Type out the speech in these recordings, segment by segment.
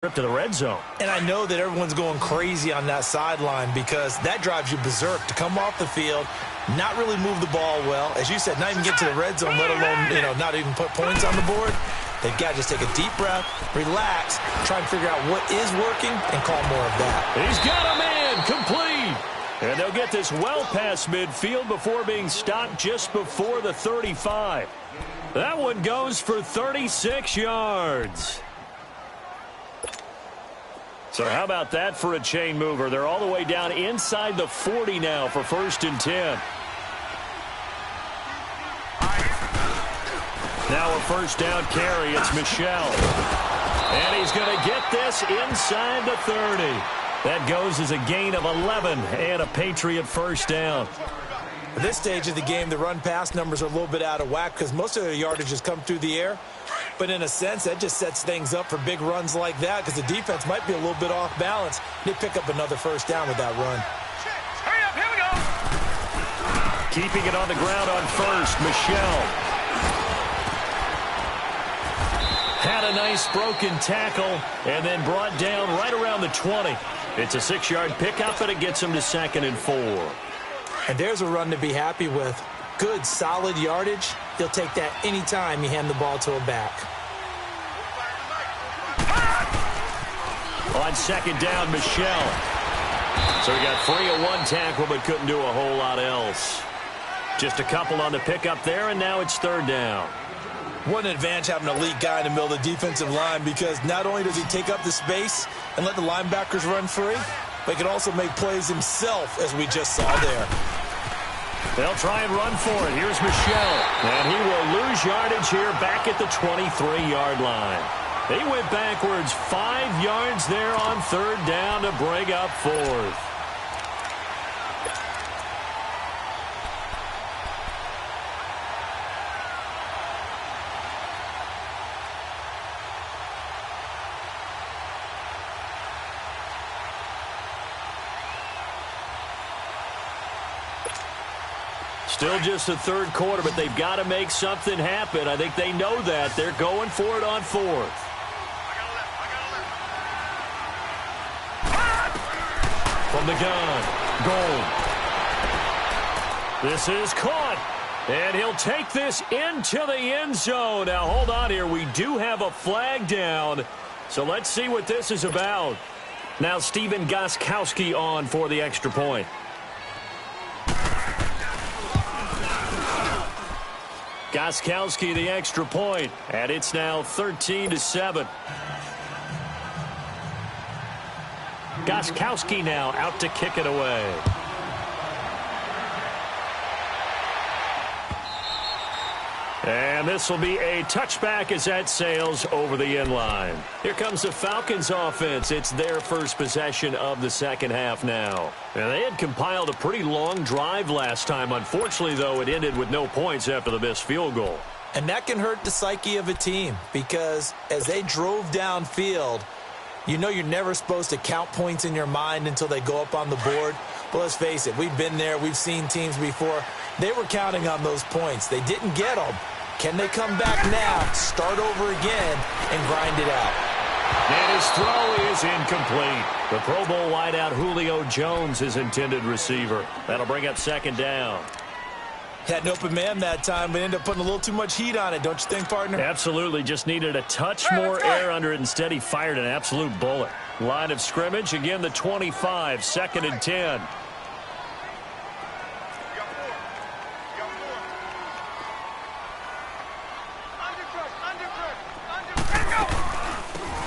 to the red zone. And I know that everyone's going crazy on that sideline because that drives you berserk to come off the field, not really move the ball well. As you said, not even get to the red zone, let alone, not even put points on the board. They've got to just take a deep breath, relax, try and figure out what is working, and call more of that. He's got a man, complete. And they'll get this well past midfield before being stopped just before the 35. That one goes for 36 yards. So how about that for a chain mover? They're all the way down inside the 40 now for 1st and 10. Now a first down carry. It's Michel. And he's going to get this inside the 30. That goes as a gain of 11 and a Patriot first down. At this stage of the game, the run-pass numbers are a little bit out of whack because most of their yardage has come through the air. But in a sense, that just sets things up for big runs like that because the defense might be a little bit off balance. They pick up another first down with that run. Hurry up, here we go. Keeping it on the ground on first, Michel. Had a nice broken tackle and then brought down right around the 20. It's a 6-yard pickup, and it gets him to 2nd and 4. And there's a run to be happy with. Good, solid yardage. He'll take that anytime you hand the ball to a back. On 2nd down, Michel. So he got free of one tackle but couldn't do a whole lot else. Just a couple on the pickup there, and now it's 3rd down. What an advantage having an elite guy in the middle of the defensive line because not only does he take up the space and let the linebackers run free, but he can also make plays himself, as we just saw there. They'll try and run for it. Here's Michel. And he will lose yardage here back at the 23-yard line. They went backwards 5 yards there on 3rd down to bring up 4th. Still just the 3rd quarter, but they've got to make something happen. I think they know that. They're going for it on 4th. From the gun, goal. This is caught, and he'll take this into the end zone. Now, hold on here. We do have a flag down, so let's see what this is about. Now, Stephen Gostkowski on for the extra point. Gostkowski the extra point, and it's now 13-7. Gostkowski now out to kick it away. And this will be a touchback as that sails over the end line. Here comes the Falcons offense. It's their first possession of the second half now. And they had compiled a pretty long drive last time. Unfortunately, though, it ended with no points after the missed field goal. And that can hurt the psyche of a team because as they drove downfield, you know you're never supposed to count points in your mind until they go up on the board. But let's face it, we've been there. We've seen teams before. They were counting on those points. They didn't get them. Can they come back now, start over again, and grind it out? And his throw is incomplete. The Pro Bowl wideout Julio Jones, his intended receiver. That'll bring up 2nd down. Had an open man that time, but ended up putting a little too much heat on it, don't you think, partner? Absolutely. Just needed a touch more air under it. Instead, he fired an absolute bullet. Line of scrimmage, again, the 25, 2nd and 10.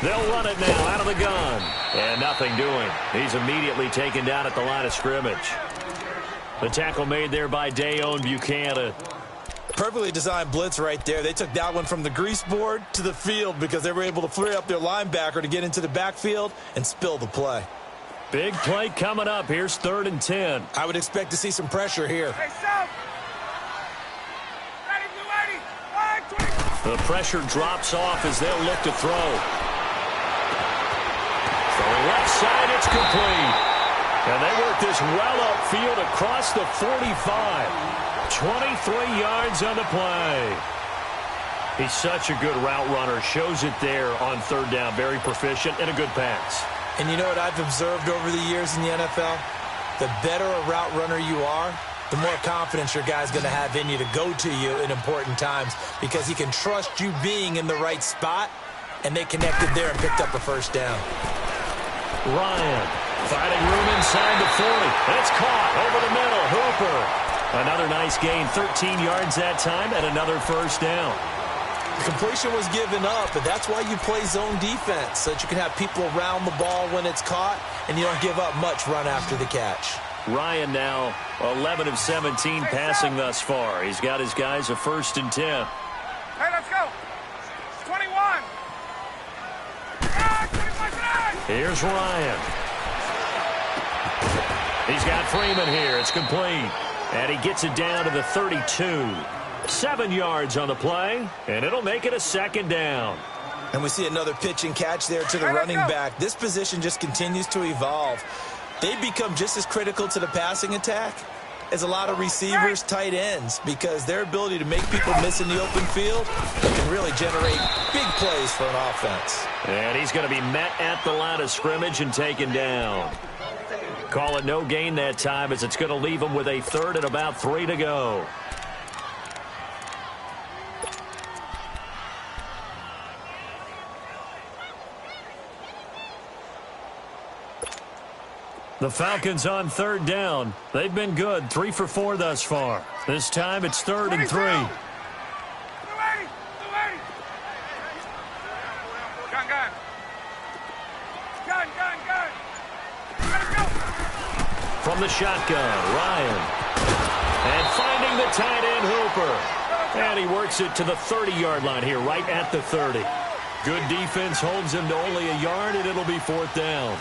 They'll run it now out of the gun. And nothing doing. He's immediately taken down at the line of scrimmage. The tackle made there by Dayon Buchanan. Perfectly designed blitz right there. They took that one from the grease board to the field because they were able to free up their linebacker to get into the backfield and spill the play. Big play coming up. Here's 3rd and 10. I would expect to see some pressure here. The pressure drops off as they'll look to throw. From the left side, it's complete. And they work this well upfield across the 45. 23 yards on the play. He's such a good route runner. Shows it there on third down. Very proficient and a good pass. And you know what I've observed over the years in the NFL? The better a route runner you are, the more confidence your guy's going to have in you to go to you in important times because he can trust you being in the right spot, and they connected there and picked up a first down. Ryan finding room inside the 40. It's caught over the middle. Hooper. Another nice gain, 13 yards that time, and another first down. The completion was given up, but that's why you play zone defense, so that you can have people around the ball when it's caught, and you don't give up much run after the catch. Ryan now 11 of 17 passing thus far. He's got his guys a 1st and 10. Hey, let's go. 21. Here's Ryan. He's got Freeman here. It's complete. And he gets it down to the 32. 7 yards on the play, and it'll make it a 2nd down. And we see another pitch and catch there to the running back. This position just continues to evolve. They become just as critical to the passing attack as a lot of receivers, tight ends, because their ability to make people miss in the open field can really generate big plays for an offense. And he's going to be met at the line of scrimmage and taken down. Call it no gain that time as it's going to leave him with a 3rd and about 3 to go. The Falcons on 3rd down. They've been good, 3 for 4 thus far. This time it's 3rd and 3. Gun. From the shotgun, Ryan. And finding the tight end, Hooper. And he works it to the 30-yard line here, right at the 30. Good defense holds him to only a yard, and it'll be 4th down.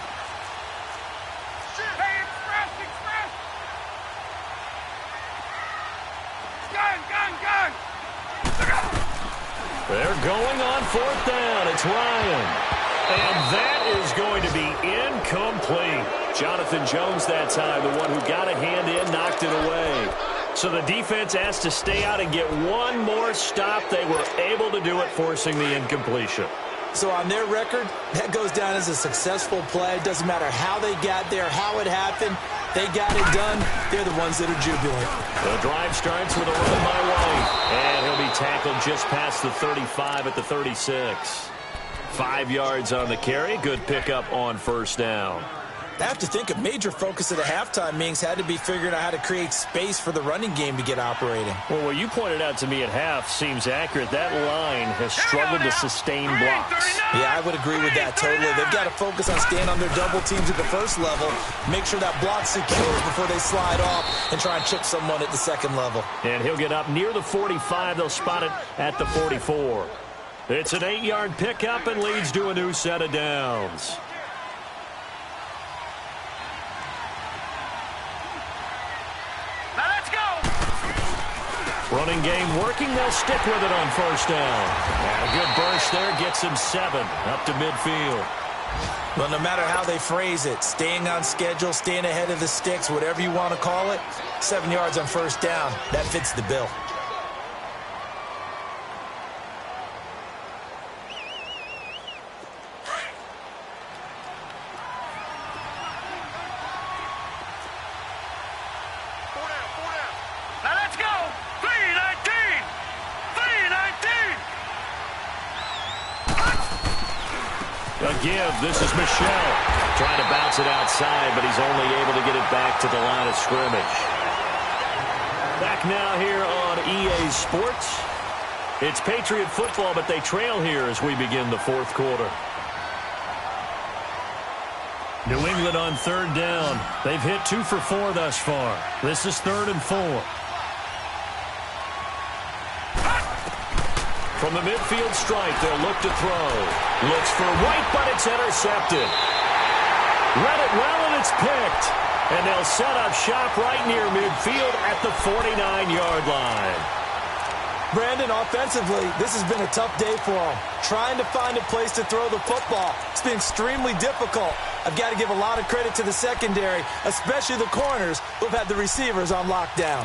They're going on 4th down. It's Ryan. And that is going to be incomplete. Jonathan Jones that time, the one who got a hand in, knocked it away. So the defense asked to stay out and get one more stop. They were able to do it, forcing the incompletion. So on their record, that goes down as a successful play. It doesn't matter how they got there, how it happened. They got it done. They're the ones that are jubilant. The drive starts with a run by White. And he'll be tackled just past the 35 at the 36. 5 yards on the carry. Good pickup on 1st down. I have to think a major focus of the halftime meetings had to be figuring out how to create space for the running game to get operating. Well, what you pointed out to me at half seems accurate. That line has struggled to sustain blocks. Yeah, I would agree with that totally. They've got to focus on staying on their double teams at the 1st level, make sure that block's secure before they slide off and try and chip someone at the 2nd level. And he'll get up near the 45. They'll spot it at the 44. It's an 8-yard pickup and leads to a new set of downs. Running game working. They'll stick with it on 1st down. And a good burst there gets him 7 up to midfield. Well, no matter how they phrase it, staying on schedule, staying ahead of the sticks, whatever you want to call it, 7 yards on 1st down, that fits the bill. Give. This is Michelle trying to bounce it outside, but he's only able to get it back to the line of scrimmage. Back now here on EA Sports. It's Patriot football, but they trail here as we begin the 4th quarter. New England on 3rd down. They've hit 2 for 4 thus far. This is 3rd and 4. From the midfield stripe, they'll look to throw. Looks for White, but it's intercepted. Read it well, and it's picked. And they'll set up shop right near midfield at the 49-yard line. Brandon, offensively, this has been a tough day for them. Trying to find a place to throw the football. It's been extremely difficult. I've got to give a lot of credit to the secondary, especially the corners who've had the receivers on lockdown.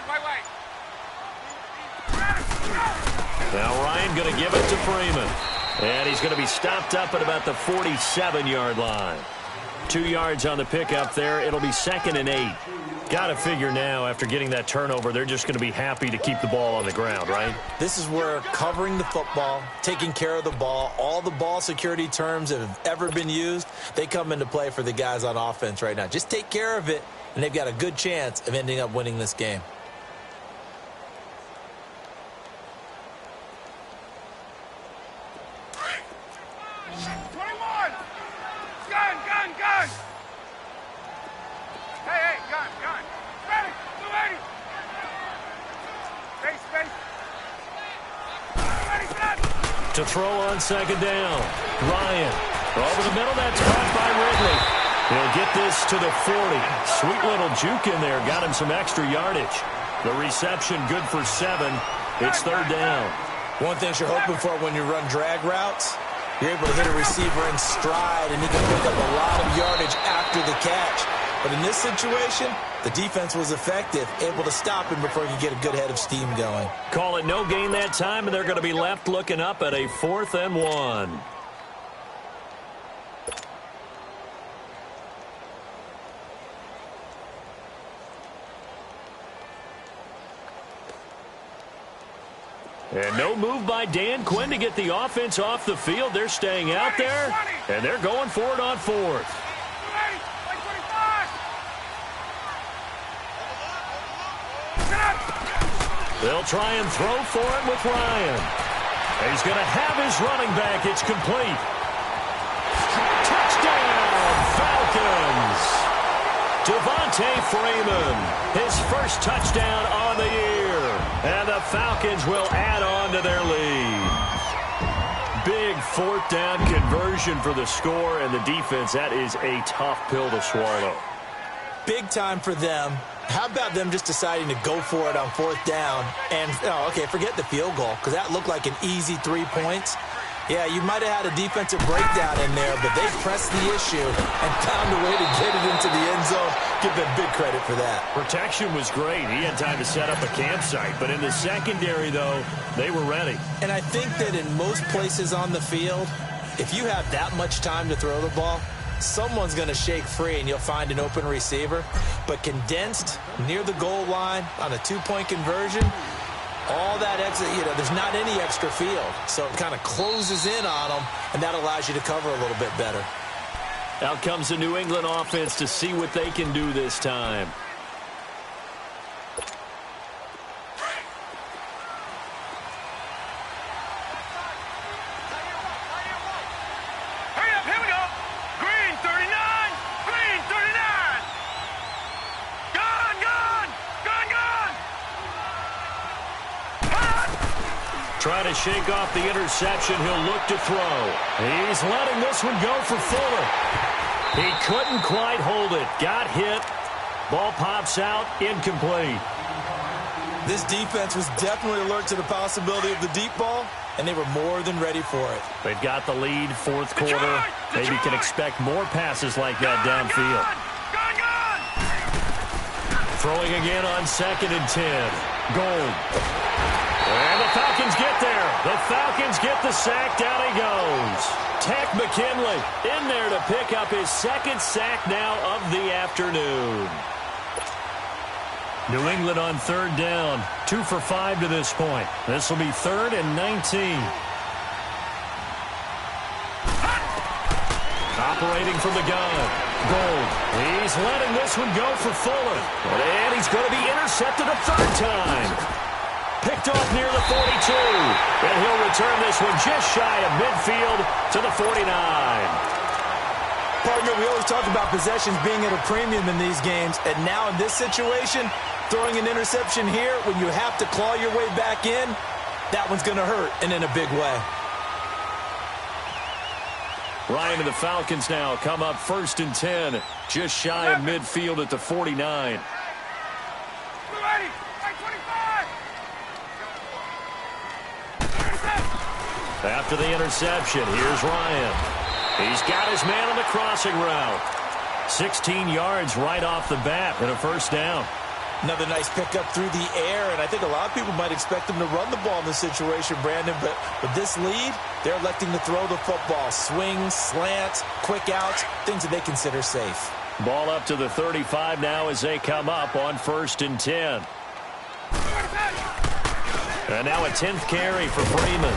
Wait. Now Ryan going to give it to Freeman. And he's going to be stopped up at about the 47-yard line. 2 yards on the pickup there. It'll be 2nd and 8. Got to figure now, after getting that turnover, they're just going to be happy to keep the ball on the ground, right? This is where covering the football, taking care of the ball, all the ball security terms that have ever been used, they come into play for the guys on offense right now. Just take care of it, and they've got a good chance of ending up winning this game. Gun! Hey, gun! Ready! 280! Space! Ready, set! To throw on 2nd down. Ryan. Over the middle, that's caught by Ridley. He'll get this to the 40. Sweet little juke in there. Got him some extra yardage. The reception good for 7. It's 3rd down. One thing you're hoping for when you run drag routes, you're able to hit a receiver in stride, and he can pick up a lot of yardage after the catch. But in this situation, the defense was effective, able to stop him before he could get a good head of steam going. Call it no gain that time, and they're going to be left looking up at a 4th and 1. And no move by Dan Quinn to get the offense off the field. They're staying out there, and they're going for it on 4th. They'll try and throw for it with Ryan. He's going to have his running back. It's complete. Touchdown, Falcons. Devontae Freeman, his first touchdown on the year. And the Falcons will add on to their lead. Big 4th down conversion for the score, and the defense, that is a tough pill to swallow. Big time for them. How about them just deciding to go for it on 4th down? And, forget the field goal, because that looked like an easy 3 points. Yeah, you might have had a defensive breakdown in there, but they pressed the issue and found a way to get it into the end zone. Give them big credit for that. Protection was great. He had time to set up a campsite. But in the secondary, though, they were ready. And I think that in most places on the field, if you have that much time to throw the ball, someone's going to shake free and you'll find an open receiver. But condensed near the goal line on a 2-point conversion, all that extra, there's not any extra field. So it kind of closes in on them, and that allows you to cover a little bit better. Out comes the New England offense to see what they can do this time. Trying to shake off the interception. He'll look to throw. He's letting this one go for Fuller. He couldn't quite hold it. Got hit. Ball pops out. Incomplete. This defense was definitely alert to the possibility of the deep ball, and they were more than ready for it. They've got the lead, 4th quarter. Maybe can expect more passes like that downfield. Throwing again on 2nd and 10. Gold. And the Falcons get there. The Falcons get the sack. Down he goes. Tech McKinley in there to pick up his 2nd sack now of the afternoon. New England on 3rd down. 2 for 5 to this point. This will be 3rd and 19. Operating from the gun. Gold. He's letting this one go for Fuller. And he's going to be intercepted a 3rd time. Picked off near the 42. And he'll return this one just shy of midfield to the 49. Partner, we always talk about possessions being at a premium in these games. And now in this situation, throwing an interception here when you have to claw your way back in, that one's going to hurt, and in a big way. Ryan and the Falcons now come up 1st and 10. Just shy of midfield at the 49. After the interception, here's Ryan. He's got his man on the crossing route. 16 yards right off the bat and a 1st down. Another nice pickup through the air, and I think a lot of people might expect them to run the ball in this situation, Brandon, but with this lead, they're electing to throw the football. Swings, slants, quick outs, things that they consider safe. Ball up to the 35 now as they come up on 1st and 10. And now a 10th carry for Freeman.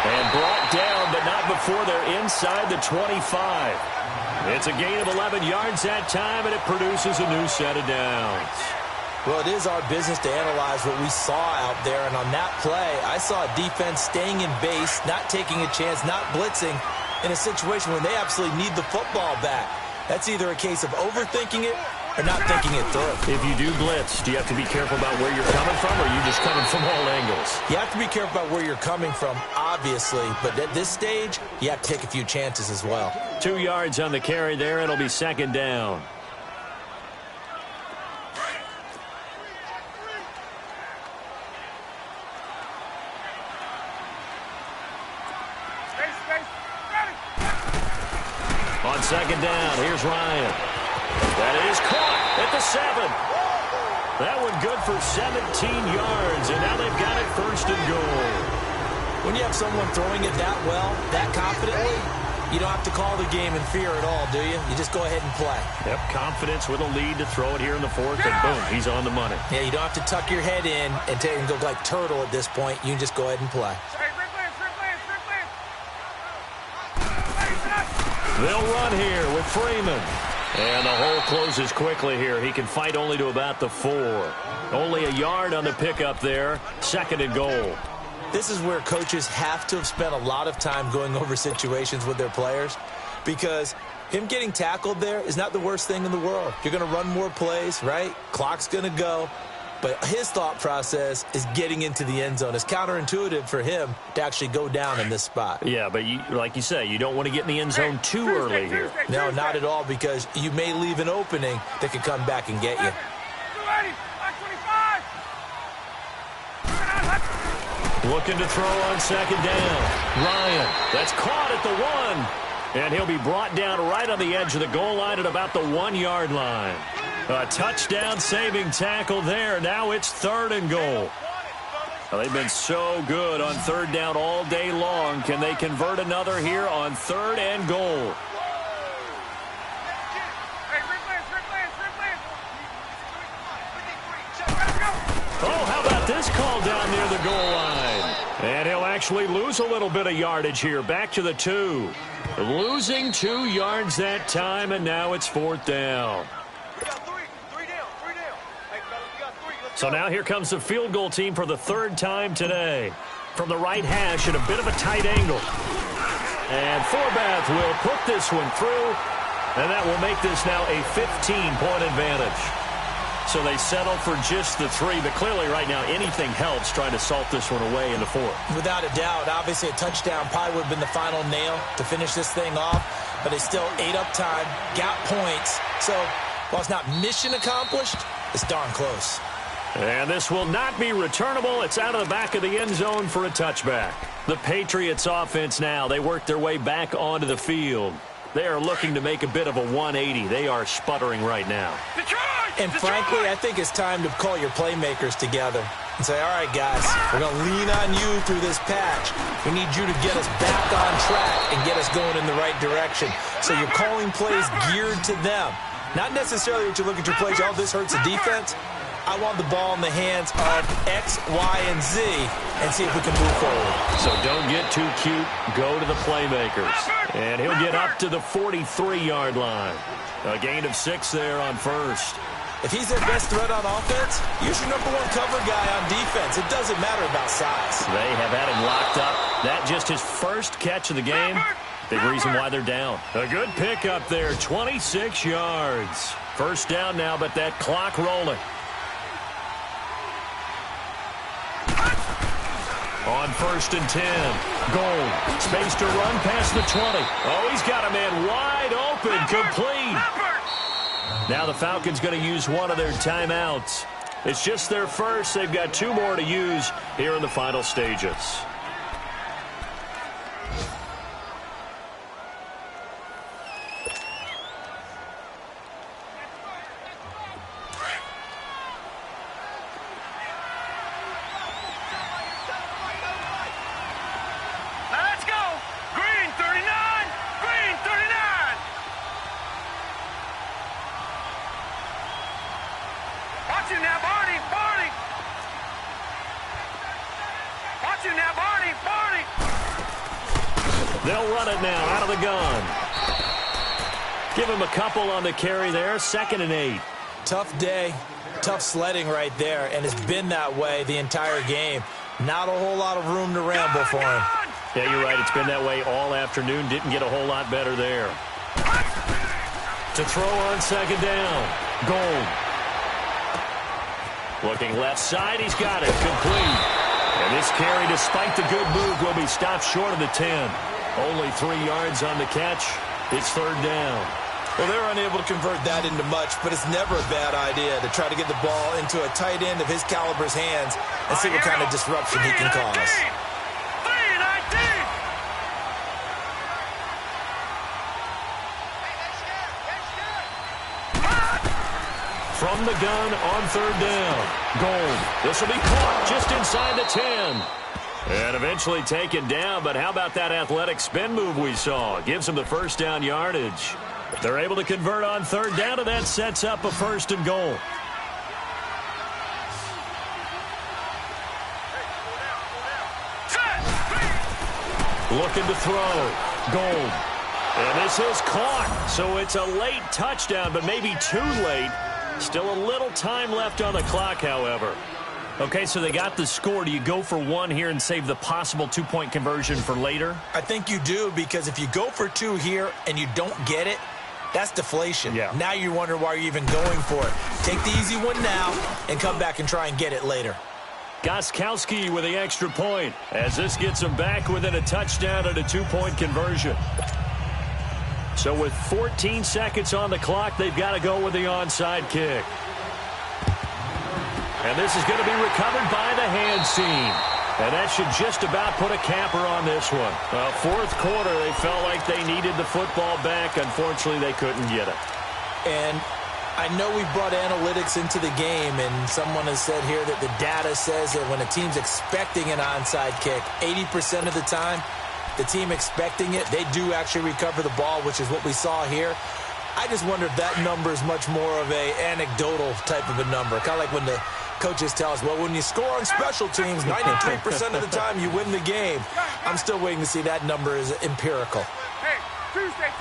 And brought down, but not before they're inside the 25. It's a gain of 11 yards that time, and it produces a new set of downs. Well, it is our business to analyze what we saw out there, and on that play, I saw a defense staying in base, not taking a chance, not blitzing, in a situation when they absolutely need the football back. That's either a case of overthinking it or not thinking it through. If you do blitz, do you have to be careful about where you're coming from, or are you just coming from all angles? You have to be careful about where you're coming from, obviously, but at this stage, you have to take a few chances as well. 2 yards on the carry there. It'll be 2nd down. On 2nd down, here's Ryan. That is caught at the 7. That one good for 17 yards, and now they've got it 1st and goal. When you have someone throwing it that well, that confidently, you don't have to call the game in fear at all, do you? You just go ahead and play. Yep, confidence with a lead to throw it here in the 4th, and boom, he's on the money. Yeah, you don't have to tuck your head in and go like turtle at this point. You can just go ahead and play. They'll run here with Freeman. And the hole closes quickly here. He can fight only to about the 4. Only a yard on the pickup there. 2nd and goal. This is where coaches have to have spent a lot of time going over situations with their players, because him getting tackled there is not the worst thing in the world. You're going to run more plays, right? Clock's going to go. But his thought process is getting into the end zone. It's counterintuitive for him to actually go down in this spot. Yeah, but like you say, you don't want to get in the end zone too early here. No, not at all, because you may leave an opening that could come back and get you. Looking to throw on 2nd down. Ryan, that's caught at the 1. And he'll be brought down right on the edge of the goal line at about the 1-yard line. A touchdown-saving tackle there. Now it's 3rd and goal. Well, they've been so good on 3rd down all day long. Can they convert another here on 3rd and goal? Oh, how about this call down near the goal line? And he'll actually lose a little bit of yardage here. Back to the 2. Losing 2 yards that time, and now it's 4th down. So now here comes the field goal team for the 3rd time today. From the right hash at a bit of a tight angle. And Forbath will put this one through, and that will make this now a 15-point advantage. So they settle for just the 3, but clearly right now anything helps trying to salt this one away in the 4th. Without a doubt, obviously a touchdown probably would have been the final nail to finish this thing off, but they still ate up time, got points. So while it's not mission accomplished, it's darn close. And this will not be returnable. It's out of the back of the end zone for a touchback. The Patriots offense now, they work their way back onto the field. They are looking to make a bit of a 180. They are sputtering right now. And frankly, I think it's time to call your playmakers together and say, all right, guys, we're going to lean on you through this patch. We need you to get us back on track and get us going in the right direction. So you're calling plays geared to them. Not necessarily that you look at your plays, oh, this hurts the defense. I want the ball in the hands of X, Y, and Z and see if we can move forward. So don't get too cute. Go to the playmakers. And he'll get up to the 43-yard line. A gain of 6 there on 1st. If he's their best threat on offense, use your #1 cover guy on defense. It doesn't matter about size. They have had him locked up. That just his first catch of the game. Big reason why they're down. A good pickup there, 26 yards. 1st down now, but that clock rolling. On 1st and 10, Gold, space to run past the 20. Oh, he's got a man wide open, complete. Now the Falcons going to use one of their timeouts. It's just their first. They've got 2 more to use here in the final stages. They'll run it now out of the gun. Give him a couple on the carry there. 2nd and 8. Tough day, tough sledding right there, and it's been that way the entire game. Not a whole lot of room to ramble for him. Yeah, you're right. It's been that way all afternoon. Didn't get a whole lot better there. To throw on 2nd down. Gold. Looking left side. He's got it. Complete. And this carry, despite the good move, will be stopped short of the 10. Only 3 yards on the catch. It's 3rd down. Well, they were unable to convert that into much, but it's never a bad idea to try to get the ball into a tight end of his caliber's hands and see what kind of disruption he can cause. From the gun on 3rd down. Gold. This will be caught just inside the 10. And eventually taken down, but how about that athletic spin move we saw? Gives him the 1st down yardage. They're able to convert on 3rd down, and that sets up a 1st and goal. Looking to throw. Gold. And this is caught. So it's a late touchdown, but maybe too late. Still a little time left on the clock, however. Okay, so they got the score. Do you go for 1 here and save the possible 2-point conversion for later? I think you do, because if you go for 2 here and you don't get it, that's deflation. Yeah. Now you wonder why you're even going for it. Take the easy one now and come back and try and get it later. Gostkowski with the extra point, as this gets them back within a touchdown and a 2-point conversion. So with 14 seconds on the clock, they've got to go with the onside kick. And this is going to be recovered by the hand seam. And that should just about put a capper on this one. 4th quarter, they felt like they needed the football back. Unfortunately, they couldn't get it. And I know we brought analytics into the game, and someone has said here that the data says that when a team's expecting an onside kick, 80% of the time, the team expecting it, they do actually recover the ball, which is what we saw here. I just wonder if that number is much more of a anecdotal type of a number. Kind of like when the coaches tell us, well, when you score on special teams, 93% of the time you win the game. I'm still waiting to see that number is empirical. Hey, Tuesday.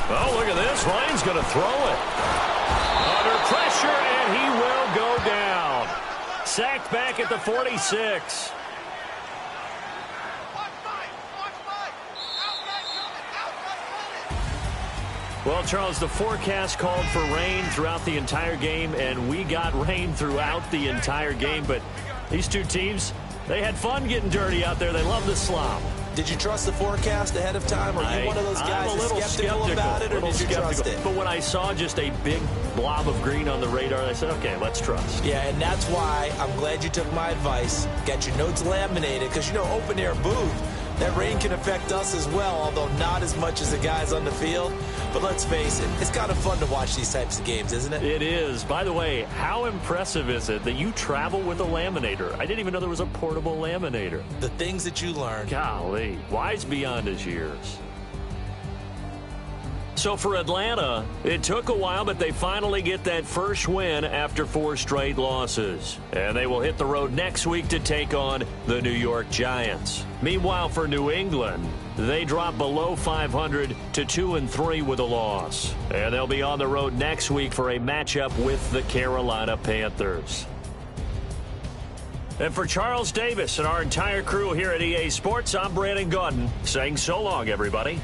Oh, look at this. Ryan's going to throw it. Under pressure, and he will go down. Sacked back at the 46. Well, Charles, the forecast called for rain throughout the entire game, and we got rain throughout the entire game. But these two teams, they had fun getting dirty out there. They love the slop. Did you trust the forecast ahead of time? Are you one of those guys that's skeptical about it, or did you trust it? But when I saw just a big blob of green on the radar, I said, okay, let's trust. Yeah, and that's why I'm glad you took my advice. Got your notes laminated, because, you know, open-air booth, that rain can affect us as well, although not as much as the guys on the field. But let's face it, it's kind of fun to watch these types of games, isn't it? It is. By the way, how impressive is it that you travel with a laminator? I didn't even know there was a portable laminator. The things that you learn. Golly, wise beyond his years. So for Atlanta, it took a while, but they finally get that first win after 4 straight losses. And they will hit the road next week to take on the New York Giants. Meanwhile, for New England, they drop below 500 to 2-3 with a loss. And they'll be on the road next week for a matchup with the Carolina Panthers. And for Charles Davis and our entire crew here at EA Sports, I'm Brandon Gaudin saying so long, everybody.